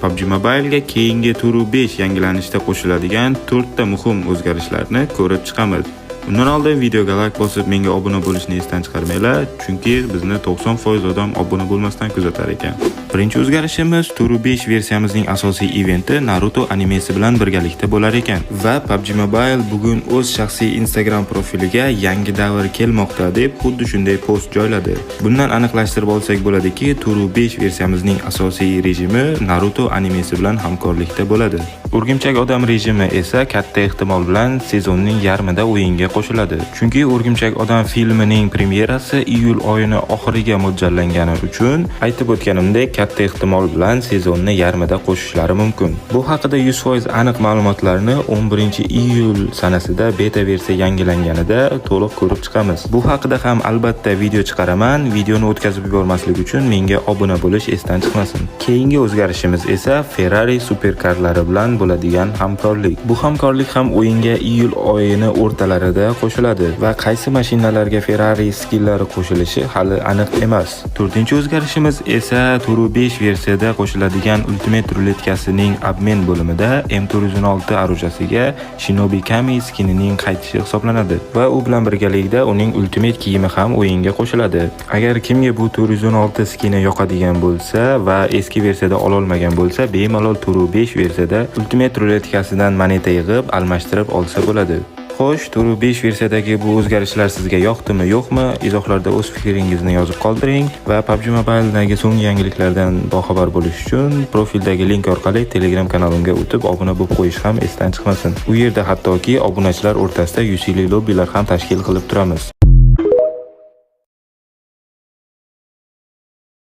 PUBG Mobile'ga keyingi Turu 5 yangilanishda qo'shiladigan 4 ta muhim o'zgarishlarni ko'rib chiqamiz. Undan oldin videoga like bosib, menga obuna bo'lishni esdan chiqarmanglar, chunki bizni 90% odam obuna bo'lmasdan kuzatar ekan. Birinchi o'zgarishimiz Turu 5 versiyamizning asosiy eventi Naruto animesi bilan birgalikda bo'lar ekan va PUBG Mobile bugun o'z shaxsiy Instagram profiliga yangi davr kelmoqda deb xuddi shunday post joyladi. Bundan aniqlashtirib olsak bo'ladiki, Turu 5 versiyamizning asosiy rejimi Naruto animesi bilan hamkorlikda bo'ladi. O'rgimchak odam rejimi esa katta ehtimol bilan sezonning yarmida o'yinga qo'shiladi. Chunki O'rgimchak odam filmining premyerasi iyul oyini oxiriga mo'ljallangani uchun aytib o'tganimdek katta ehtimol bilan sezonni yarmida qo'shishlari mumkin. Bu haqida 100% aniq ma'lumotlarni 11-iyul sanasida beta versiya yangilanganida to'liq ko'rib chiqamiz. Bu haqida ham albatta video chiqaraman. Videoni o'tkazib yubormaslik uchun menga obuna bo'lish esdan chiqmasin. Keyingi o'zgarishimiz esa Ferrari superkarlari bilan bo'ladigan hamkorlik. Bu hamkorlik ham o'yinga iyul oyini o'rtalarida qo'shiladi va qaysi mashinalarga Ferrari skillari qo'shilishi hali aniq emas. 4-o'zgarishimiz esa Turu 5 versiyada qo'shiladigan Ultimate ruletkasining obmen bo'limida M416 orujasiga Shinobi Kami skinining qaytishi hisoblanadi va u bilan birgalikda uning Ultimate kiyimi ham o'yinga qo'shiladi. Agar kimga bu 416 skini yoqadigan bo'lsa va eski versiyada ololmagan bo'lsa, bemalol Turu 5 versiyada Ultimate ruletkasidan moneta yig'ib almashtirib olsa bo'ladi. Xo'sh, Turu 5 versiyadagi bu o'zgarishlar sizga yoqdimi, yo'qmi? Izohlarda o'z fikringizni yozib qoldiring va PUBG Mobile'dagi so'nggi yangiliklardan boxabar bo'lish uchun profildagi link orqali Telegram kanalimga o'tib obuna bo'lib qo'yish ham esdan chiqmasin. U yerda hattoki obunachilar o'rtasida UC'li lobbilar ham tashkil qilib turamiz.